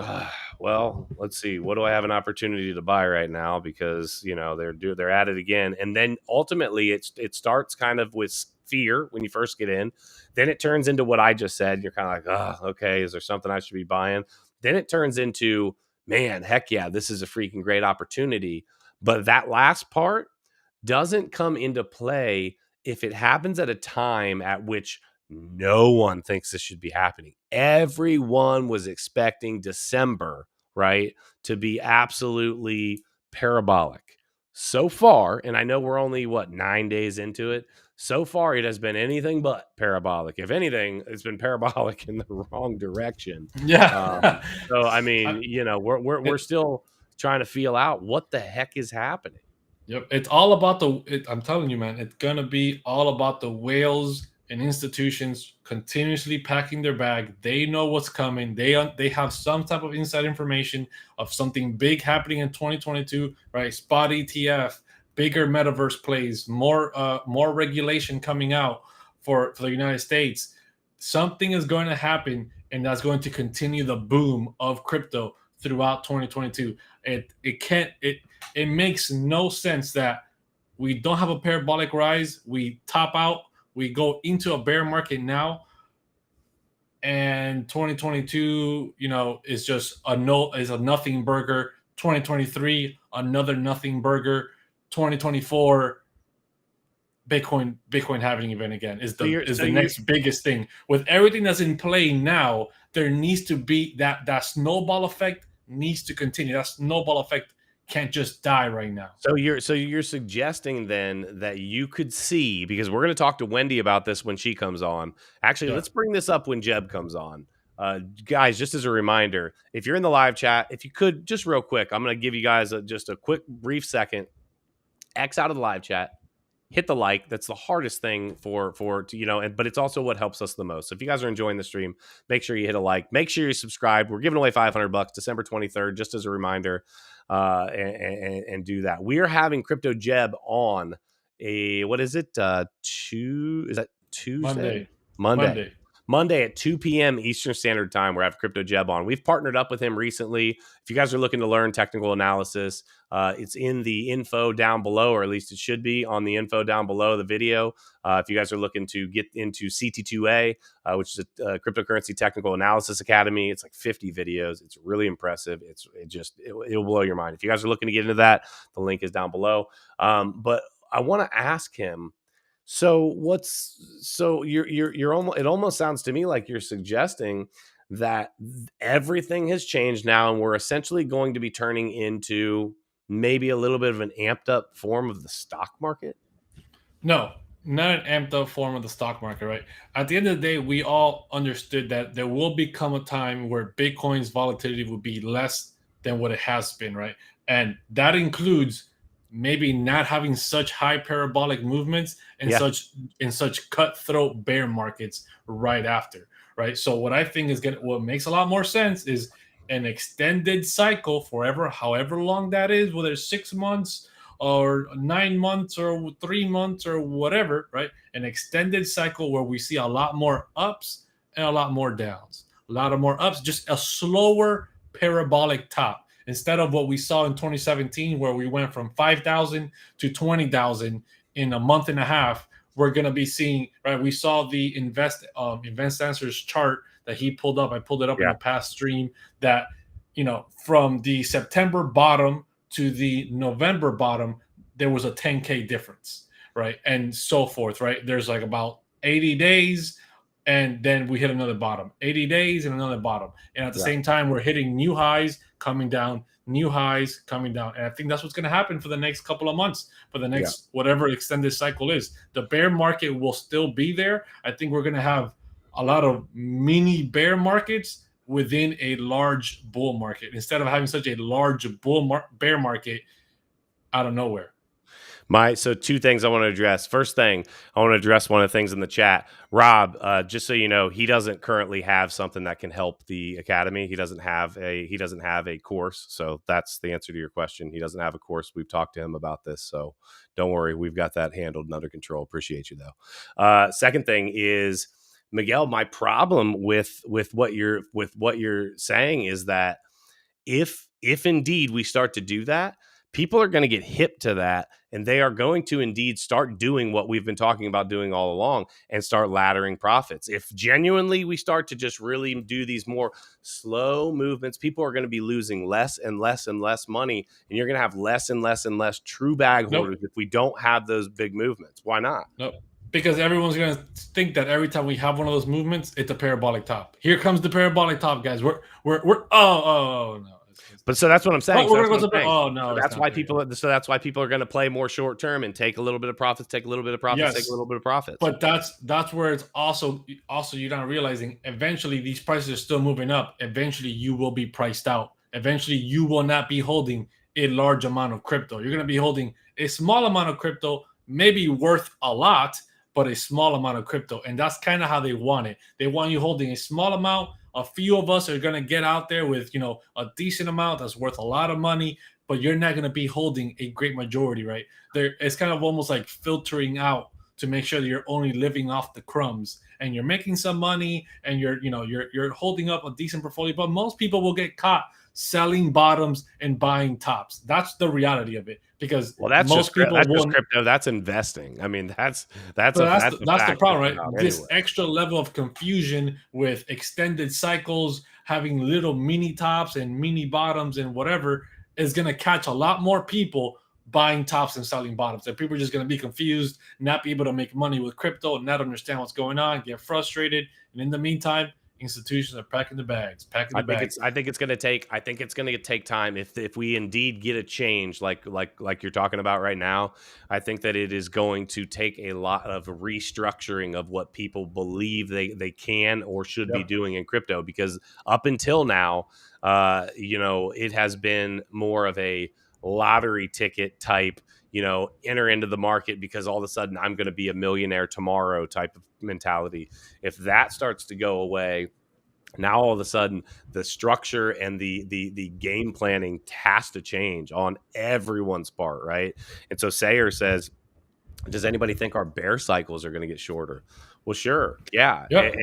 well, let's see, what do I have an opportunity to buy right now, because they're at it again. And then ultimately it starts kind of with fear when you first get in. Then it turns into what I just said. You're kind of like, okay, is there something I should be buying? Then it turns into, man, heck yeah, this is a freaking great opportunity. But that last part doesn't come into play if it happens at a time at which no one thinks this should be happening. Everyone was expecting December, right, to be absolutely parabolic. So far, and I know we're only 9 days into it. So far, it has been anything but parabolic. If anything, it's been parabolic in the wrong direction. Yeah. So I mean, I- we're it, still trying to feel out what the heck is happening. yep. It's all about I'm telling you, man, it's going to be all about the whales and institutions continuously packing their bag. They know what's coming. They have some type of inside information of something big happening in 2022, right? Spot ETF, bigger metaverse plays, more regulation coming out for the United States. Something is going to happen, and that's going to continue the boom of crypto throughout 2022. It makes no sense that we don't have a parabolic rise. We top out. We go into a bear market now, and 2022, is just a nothing burger. 2023, another nothing burger. 2024, Bitcoin having event again is the next biggest thing. With everything that's in play now, there needs to be that snowball effect needs to continue. That snowball effect can't just die right now. So you're suggesting then that you could see, because we're going to talk to Wendy about this when she comes on. Actually, let's bring this up when Jebb comes on. Guys, just as a reminder, if you're in the live chat, if you could just real quick, I'm going to give you guys just a quick brief second. X out of the live chat. Hit the like. That's the hardest thing but it's also what helps us the most. So if you guys are enjoying the stream, make sure you hit a like. Make sure you subscribe. We're giving away $500 December 23rd, just as a reminder, and do that. We are having Crypto Jebb on what is it? Is that Tuesday? Monday at 2 p.m. Eastern Standard Time. We're having Crypto Jebb on. We've partnered up with him recently. If you guys are looking to learn technical analysis, it's in the info down below, or at least it should be on the info down below the video. If you guys are looking to get into CT2A, which is a cryptocurrency technical analysis academy, it's like 50 videos. It's really impressive. It'll blow your mind. If you guys are looking to get into that, the link is down below. But I want to ask him. So you're almost, it almost sounds to me like you're suggesting that everything has changed now, and we're essentially going to be turning into maybe a little bit of an amped up form of the stock market. No, not an amped up form of the stock market, right? At the end of the day, we all understood that there will become a time where Bitcoin's volatility will be less than what it has been, right? And that includes maybe not having such high parabolic movements and such cutthroat bear markets right after, right? So what I think is what makes a lot more sense is an extended cycle however long that is, whether it's 6 months or 9 months or 3 months or whatever, right? An extended cycle where we see a lot more ups and a lot more downs. A lot of more ups, just a slower parabolic top. Instead of what we saw in 2017, where we went from 5,000 to 20,000 in a month and a half, we're going to be seeing, right? We saw the Invest Answers chart that he pulled up. I pulled it up in the past stream that, from the September bottom to the November bottom, there was a 10K difference, right? And so forth, right? There's like about 80 days, and then we hit another bottom, 80 days and another bottom. And at the same time, we're hitting new highs, coming down, new highs, coming down. And I think that's what's going to happen for the next couple of months, for the next whatever extended cycle is. The bear market will still be there. I think we're going to have a lot of mini bear markets within a large bull market, instead of having such a large bear market out of nowhere. So two things I want to address. First thing, I want to address one of the things in the chat. Rob, just so you know, he doesn't currently have something that can help the academy. He doesn't have a course. So that's the answer to your question. He doesn't have a course. We've talked to him about this, so don't worry. We've got that handled and under control. Appreciate you though. Second thing is, Miguel, my problem with what you're saying is that if indeed we start to do that, people are going to get hip to that, and they are going to indeed start doing what we've been talking about doing all along and start laddering profits. If genuinely we start to just really do these more slow movements, people are going to be losing less and less and less money, and you're going to have less and less and less true bag holders if we don't have those big movements. Why not? Nope. Because everyone's going to think that every time we have one of those movements, it's a parabolic top. Here comes the parabolic top, guys. We're no. But so that's what I'm saying. That's why people are going to play more short term and take a little bit of profits, take a little bit of profits, take a little bit of profits. But that's where it's also you're not realizing eventually these prices are still moving up. Eventually you will be priced out. Eventually you will not be holding a large amount of crypto. You're going to be holding a small amount of crypto, maybe worth a lot, but a small amount of crypto. And that's kind of how they want it. They want you holding a small amount. A few of us are going to get out there with, a decent amount that's worth a lot of money, but you're not going to be holding a great majority, right? It's kind of almost like filtering out to make sure that you're only living off the crumbs and you're making some money and you're holding up a decent portfolio. But most people will get caught selling bottoms and buying tops. That's the reality of it, because Well, that's most people just won't. crypto. That's investing. I mean, that's But that's a that's the fact just problem, right? about This anywhere. extra level of confusion with extended cycles, having little mini tops and mini bottoms and whatever, is going to catch a lot more people buying tops and selling bottoms. And people are just going to be confused, not be able to make money with crypto, not understand what's going on, get frustrated. And in the meantime, institutions are packing the bags, packing the bags. I think it's going to take time if we indeed get a change like you're talking about right now. I think that it is going to take a lot of restructuring of what people believe they can or should be Yep. doing in crypto, because up until now, it has been more of a lottery ticket type, enter into the market because all of a sudden I'm going to be a millionaire tomorrow type of mentality. If that starts to go away, now all of a sudden the structure and the game planning has to change on everyone's part, right? And so Sayer says, does anybody think our bear cycles are going to get shorter? Well, sure, yeah. Yep.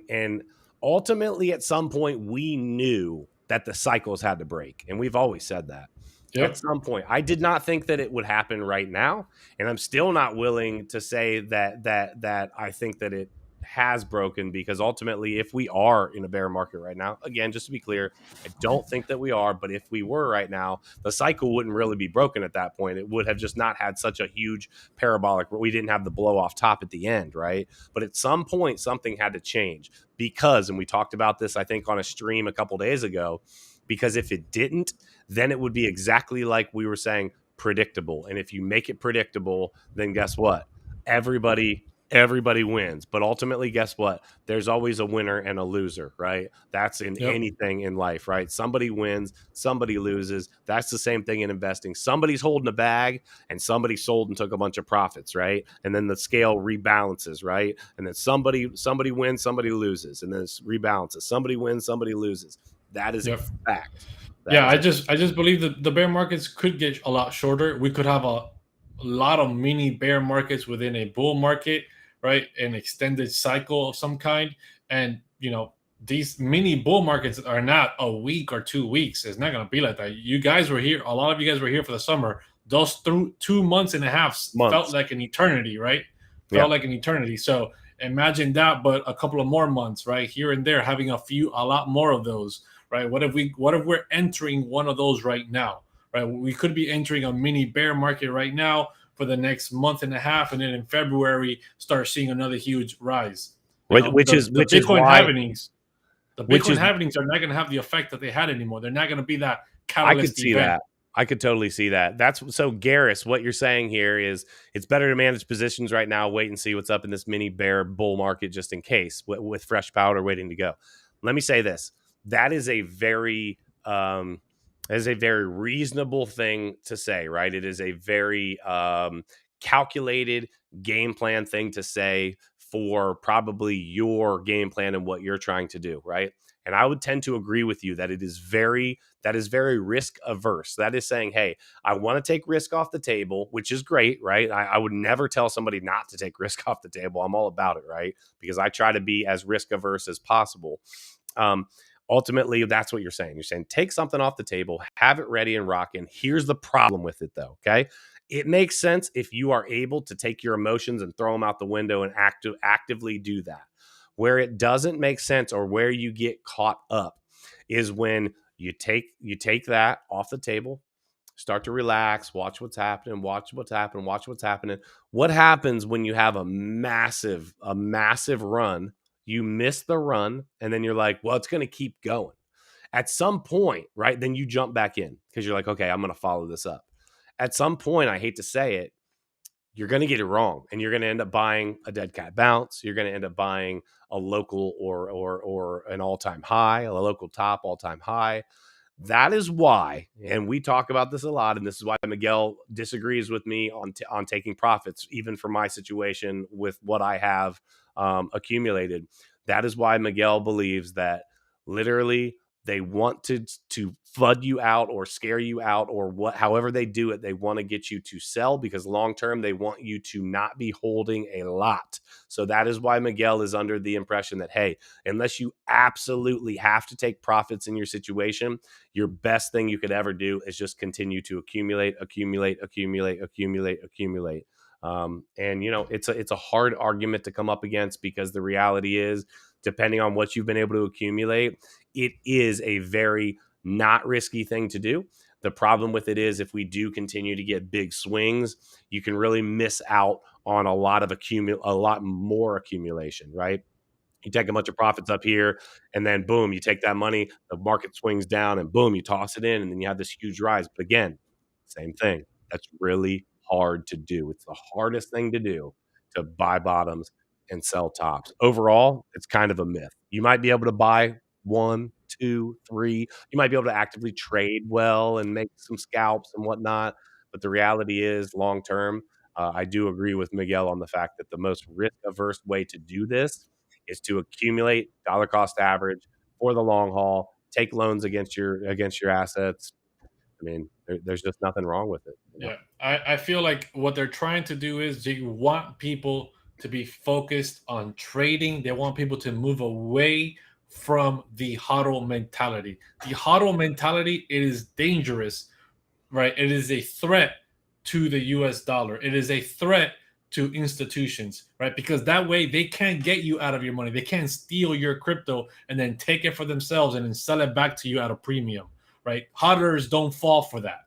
And ultimately at some point we knew that the cycles had to break, and we've always said that. At Yep. some point, I did not think that it would happen right now, and I'm still not willing to say that I think that it has broken, because ultimately, if we are in a bear market right now, again, just to be clear, I don't think that we are, but if we were right now, the cycle wouldn't really be broken at that point. It would have just not had such a huge parabolic where we didn't have the blow off top at the end, right? But at some point, something had to change because, and we talked about this, I think, on a stream a couple days ago, because if it didn't, then it would be exactly like we were saying, predictable. And if you make it predictable, then guess what? Everybody wins. But ultimately, guess what? There's always a winner and a loser, right? That's in Yep. anything in life, right? Somebody wins, somebody loses. That's the same thing in investing. Somebody's holding a bag and somebody sold and took a bunch of profits, right? And then the scale rebalances, right? And then somebody wins, somebody loses, and then it rebalances. Somebody wins, somebody loses. That is a Yep. fact. That Yeah, is I just believe that the bear markets could get a lot shorter. We could have a lot of mini bear markets within a bull market, right? An extended cycle of some kind. And these mini bull markets are not a week or 2 weeks. It's not going to be like that. You guys were here. A lot of you guys were here for the summer. Those through 2 months and a half felt months. like an eternity, right? Yeah. Felt like an eternity. So imagine that, but a couple of more months, right? Here and there, having a lot more of those, right? What if we're entering one of those right now, right? We could be entering a mini bear market right now for the next month and a half, and then in February start seeing another huge rise. Which is why The which Bitcoin is halvings are not going to have the effect that they had anymore. They're not going to be that I could catalyst see event. that. I could totally see that. That's so, Garrus, what you're saying here is it's better to manage positions right now, wait and see what's up in this mini bear bull market just in case, with fresh powder waiting to go. Let me say this. That is a very reasonable thing to say, right? It is a very calculated game plan thing to say for probably your game plan and what you're trying to do, right? And I would tend to agree with you that that is very risk averse. That is saying, hey, I want to take risk off the table, which is great, right? I would never tell somebody not to take risk off the table. I'm all about it, right? Because I try to be as risk averse as possible. Ultimately, that's what you're saying. You're saying take something off the table, have it ready and rocking. Here's the problem with it, though, okay? It makes sense if you are able to take your emotions and throw them out the window and actively do that. Where it doesn't make sense, or where you get caught up, is when you take that off the table, start to relax, watch what's happening, watch what's happening. What happens when you have a massive run? You miss the run, and then you're like, well, it's going to keep going. At some point, right? Then you jump back in because you're like, okay, I'm going to follow this up. At some point, I hate to say it, you're going to get it wrong, and you're going to end up buying a dead cat bounce. You're going to end up buying a local or an all-time high, a local top all-time high. That is why, and we talk about this a lot, and this is why Miguel disagrees with me on taking profits, even for my situation with what I have accumulated. That is why Miguel believes that literally they want to flood you out or scare you out or what, however they do it, they want to get you to sell because long term they want you to not be holding a lot. So that is why Miguel is under the impression that, hey, unless you absolutely have to take profits in your situation, your best thing you could ever do is just continue to accumulate. And it's a hard argument to come up against because the reality is, depending on what you've been able to accumulate, it is a very not risky thing to do. The problem with it is if we do continue to get big swings, you can really miss out on a lot more accumulation, right? You take a bunch of profits up here, and then boom, you take that money, the market swings down, and boom, you toss it in, and then you have this huge rise. But again, same thing. That's really hard to do. It's the hardest thing to do, to buy bottoms and sell tops. Overall, it's kind of a myth. You might be able to buy one, two, three. You might be able to actively trade well and make some scalps and whatnot. But the reality is, long term, I do agree with Miguel on the fact that the most risk averse way to do this is to accumulate dollar cost average for the long haul, take loans against your assets. I mean, there's just nothing wrong with it. Yeah, I feel like what they're trying to do is they want people to be focused on trading. They want people to move away from the HODL mentality. The HODL mentality, it is dangerous, right? It is a threat to the US dollar. It is a threat to institutions, right? Because that way they can't get you out of your money. They can't steal your crypto and then take it for themselves and then sell it back to you at a premium, right? Hodlers don't fall for that,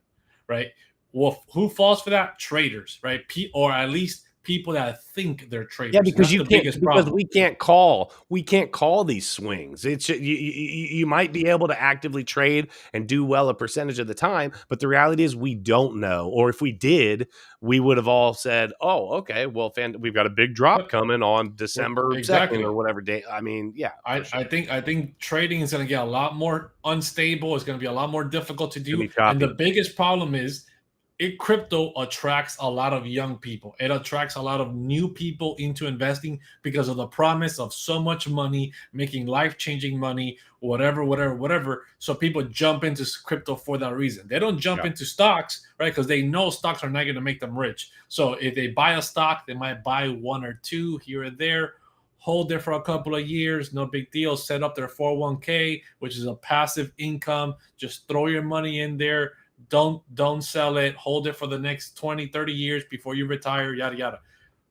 right? Well, who falls for that? Traders, right? Or at least people that think they're traders. Yeah, because that's the biggest problem. we can't call these swings. It's you might be able to actively trade and do well a percentage of the time, but the reality is we don't know. Or if we did, we would have all said, "Oh, okay, well, we've got a big drop coming on December 2nd or whatever day." I mean, yeah, I think trading is going to get a lot more unstable. It's going to be a lot more difficult to do. And the biggest problem is crypto attracts a lot of young people. It attracts a lot of new people into investing because of the promise of so much money, making life-changing money, whatever. So people jump into crypto for that reason. They don't jump into stocks, right? Because they know stocks are not going to make them rich. So if they buy a stock, they might buy one or two here or there, hold it for a couple of years, no big deal. Set up their 401k, which is a passive income. Just throw your money in there. Don't sell it. Hold it for the next 20, 30 years before you retire, yada, yada.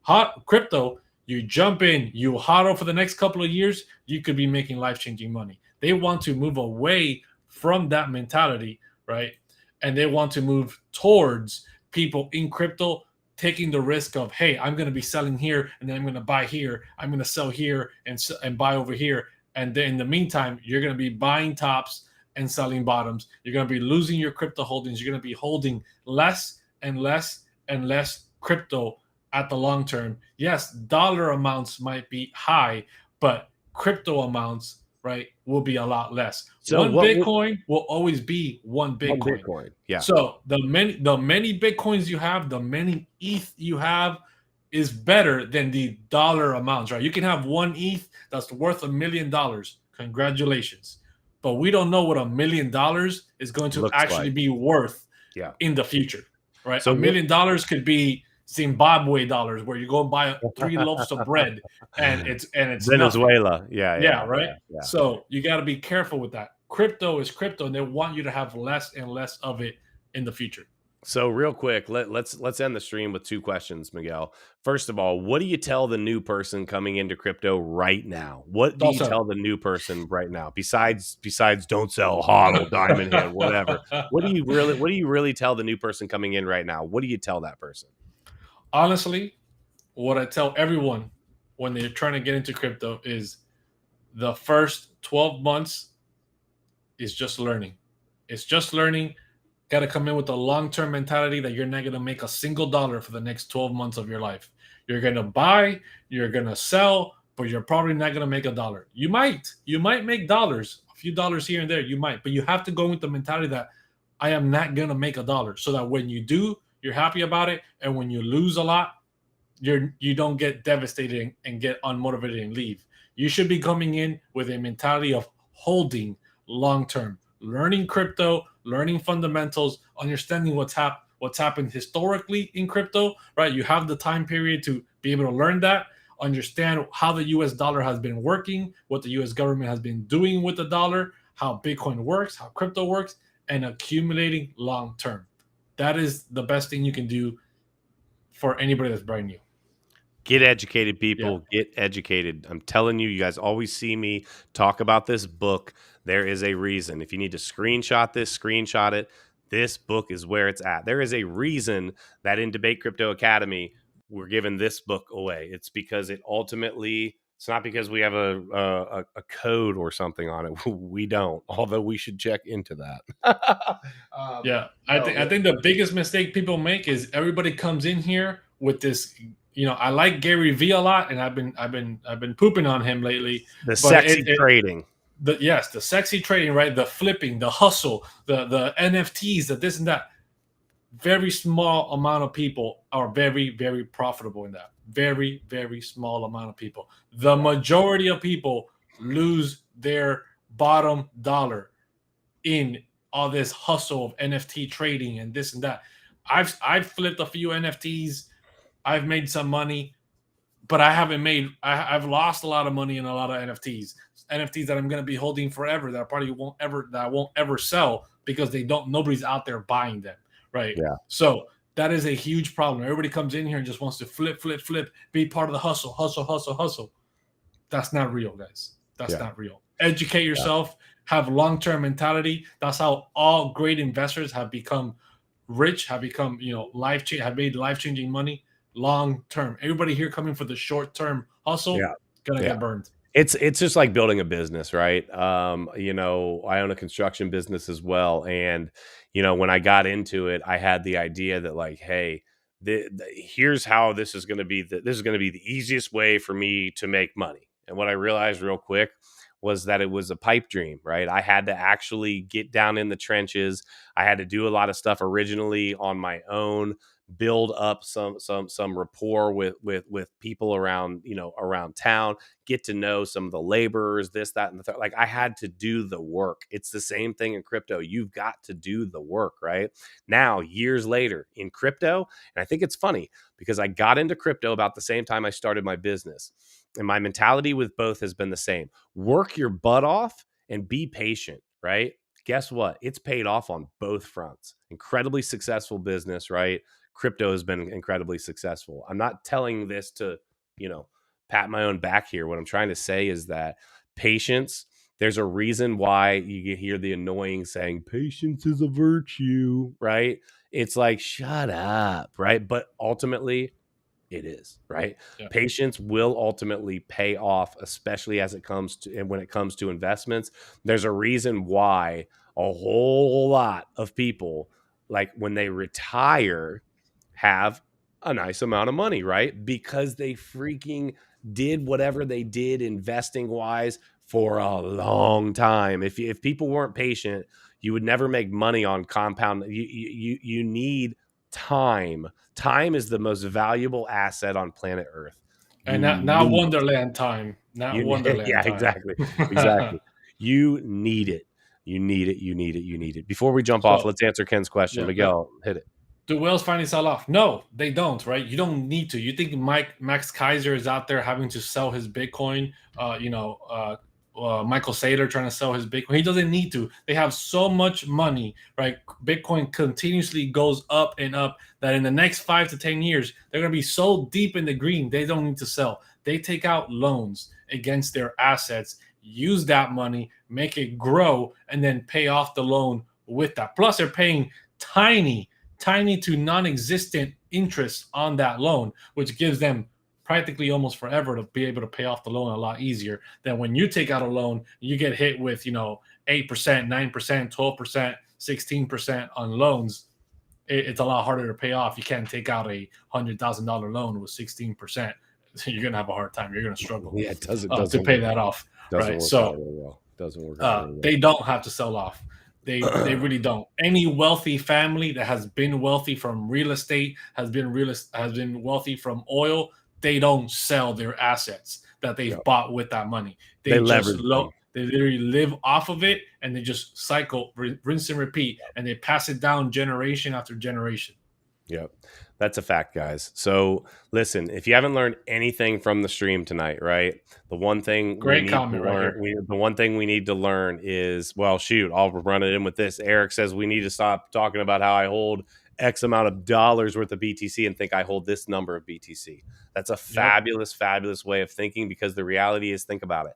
Hot crypto, you jump in, you hodl for the next couple of years, you could be making life-changing money. They want to move away from that mentality, right? And they want to move towards people in crypto taking the risk of, hey, I'm going to be selling here, and then I'm going to buy here. I'm going to sell here and buy over here. And then in the meantime, you're going to be buying tops and selling bottoms. You're going to be losing your crypto holdings. You're going to be holding less and less and less crypto at the long term. Yes, dollar amounts might be high, but crypto amounts, right, will be a lot less. So Bitcoin will always be one Bitcoin. Yeah. So the many Bitcoins you have, the many ETH you have is better than the dollar amounts, right? You can have one ETH that's worth $1 million. Congratulations. But we don't know what $1 million is going to actually be worth in the future, right? So $1 million could be Zimbabwe dollars, where you go and buy 3 loaves of bread, and it's Venezuela, right. Yeah. So you got to be careful with that. Crypto is crypto, and they want you to have less and less of it in the future. So real quick, let's end the stream with 2 questions, Miguel. First of all, what do you tell the new person coming into crypto right now? What do you tell the new person right now? Besides don't sell, hodl, diamond hand, whatever. What do you really tell the new person coming in right now? What do you tell that person? Honestly, what I tell everyone when they're trying to get into crypto is the first 12 months is just learning. It's just learning. Got to come in with a long-term mentality that you're not going to make a single dollar for the next 12 months of your life. You're going to buy, you're going to sell, but you're probably not going to make $1. You might make dollars few dollars here and there, you might, but you have to go with the mentality that I am not gonna make $1, so that when you do, you're happy about it, and when you lose a lot, you don't get devastated and get unmotivated and leave. You should be coming in with a mentality of holding long term, learning crypto, learning fundamentals, understanding what's happened historically in crypto, right? You have the time period to be able to learn that, understand how the US dollar has been working, what the US government has been doing with the dollar, how Bitcoin works, how crypto works, and accumulating long term. That is the best thing you can do for anybody that's brand new. Get educated, people. Yeah. Get educated. I'm telling you, you guys always see me talk about this book. There is a reason. If you need to screenshot this, screenshot it. This book is where it's at. There is a reason that in Debate Crypto Academy, we're giving this book away. It's because it ultimately, it's not because we have a code or something on it. We don't, although we should check into that. I think the biggest mistake people make is everybody comes in here with this. I like Gary Vee a lot, and I've been pooping on him lately. The sexy trading. The sexy trading, right? The flipping, the hustle, the NFTs, the this and that. Very small amount of people are very, very profitable in that. Very, very small amount of people. The majority of people lose their bottom dollar in all this hustle of NFT trading and this and that. I've flipped a few NFTs. I've made some money, but I've lost a lot of money in a lot of NFTs that I'm going to be holding forever, that I won't ever sell because nobody's out there buying them. Right. Yeah. So that is a huge problem. Everybody comes in here and just wants to flip, be part of the hustle. That's not real, guys. That's not real. Educate yourself, have long-term mentality. That's how all great investors have become rich, have become, have made life-changing money. Long term. Everybody here coming for the short term hustle, gonna get burned. It's just like building a business, right? I own a construction business as well, and when I got into it, I had the idea that like, hey, here's how this is going to be. This is going to be the easiest way for me to make money. And what I realized real quick was that it was a pipe dream, right? I had to actually get down in the trenches. I had to do a lot of stuff originally on my own, build up some rapport with people around town, get to know some of the laborers, this, that, and the third. Like I had to do the work. It's the same thing in crypto. You've got to do the work, right? Now, years later in crypto, and I think it's funny because I got into crypto about the same time I started my business. And my mentality with both has been the same. Work your butt off and be patient, right? Guess what? It's paid off on both fronts. Incredibly successful business, right? Crypto has been incredibly successful. I'm not telling this to, pat my own back here. What I'm trying to say is that patience, there's a reason why you hear the annoying saying, patience is a virtue, right? It's like, shut up, right? But ultimately, it is, right? Yeah. Patience will ultimately pay off, especially when it comes to investments. There's a reason why a whole lot of people, like when they retire, have a nice amount of money, right? Because they freaking did whatever they did investing wise for a long time. If people weren't patient, you would never make money on compound. You need time. Time is the most valuable asset on planet Earth. And not Wonderland time. Not Wonderland time. Exactly. You need it. You need it. Before we jump off, let's answer Ken's question. Miguel, hit it. Do whales finally sell off? No, they don't, right? You don't need to. You think Max Kaiser is out there having to sell his Bitcoin, Michael Saylor trying to sell his Bitcoin. He doesn't need to. They have so much money, right? Bitcoin continuously goes up and up that in the next 5 to 10 years, they're going to be so deep in the green, they don't need to sell. They take out loans against their assets, use that money, make it grow, and then pay off the loan with that. Plus, they're paying tiny to non-existent interest on that loan, which gives them practically almost forever to be able to pay off the loan a lot easier than when you take out a loan, you get hit with, 8%, 9%, 12%, 16% on loans. It's a lot harder to pay off. You can't take out a $100,000 loan with 16%. You're going to have a hard time. You're going to struggle it doesn't to pay that off. Right. So Doesn't work out very well. They don't have to sell off. They really don't. Any wealthy family that has been wealthy from real estate, has been wealthy from oil, they don't sell their assets that they've bought with that money. They just they literally live off of it, and they just cycle, rinse and repeat, and they pass it down generation after generation. Yep. That's a fact, guys. So listen, if you haven't learned anything from the stream tonight, right? The one thing Great comment right here. the one thing we need to learn is, well, shoot, I'll run it in with this. Eric says we need to stop talking about how I hold X amount of dollars worth of BTC and think I hold this number of BTC. That's a fabulous, fabulous way of thinking, because the reality is, think about it.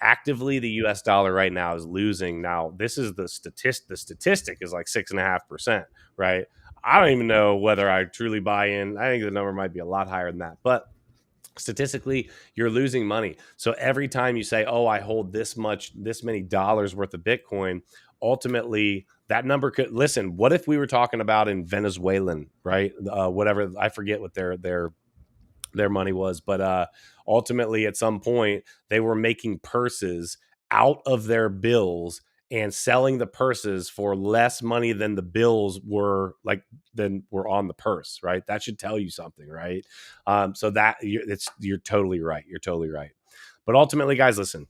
Actively, the US dollar right now is losing. Now, this is the statistic. The statistic is like 6.5%, right? I don't even know whether I truly buy in. I think the number might be a lot higher than that. But statistically, you're losing money. So every time you say, oh, I hold this many dollars worth of Bitcoin, ultimately that number could, listen, what if we were talking about in Venezuelan, right? Whatever, I forget what their money was, but ultimately at some point they were making purses out of their bills and selling the purses for less money than the bills were on the purse, right? That should tell you something, right? So that you're totally right. You're totally right. But ultimately, guys, listen,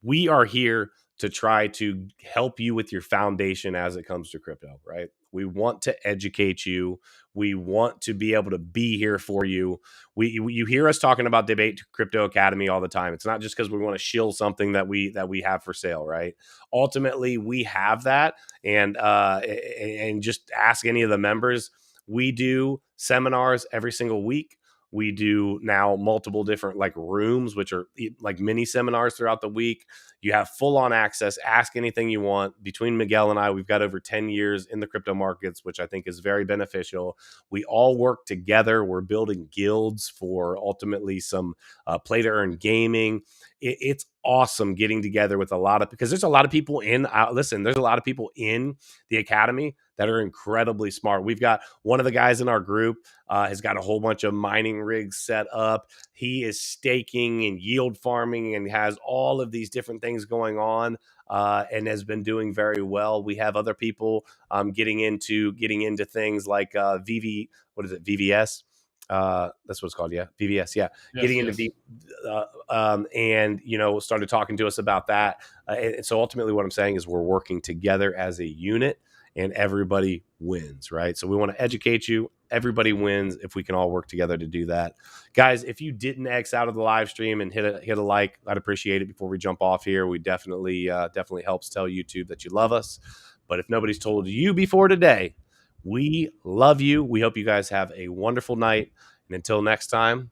we are here to try to help you with your foundation as it comes to crypto, right? We want to educate you. We want to be able to be here for you. You hear us talking about Debate Crypto Academy all the time. It's not just because we want to shill something that we have for sale, right? Ultimately, we have that, and just ask any of the members. We do seminars every single week. We do now multiple different like rooms, which are like mini seminars throughout the week. You have full on access. Ask anything you want. Between Miguel and I, we've got over 10 years in the crypto markets, which I think is very beneficial. We all work together. We're building guilds for ultimately some play to earn gaming. It's awesome getting together with because there's a lot of people there's a lot of people in the academy that are incredibly smart. We've got one of the guys in our group has got a whole bunch of mining rigs set up. He is staking and yield farming and has all of these different things going on, and has been doing very well. We have other people getting into things like VVS. That's what it's called. Yeah. VVS. Yeah. Getting into and, started talking to us about that. And so ultimately what I'm saying is we're working together as a unit and everybody wins, right? So we want to educate you. Everybody wins if we can all work together to do that. Guys, if you didn't X out of the live stream and hit a like, I'd appreciate it before we jump off here. We definitely helps tell YouTube that you love us. But if nobody's told you before today, we love you. We hope you guys have a wonderful night. And until next time,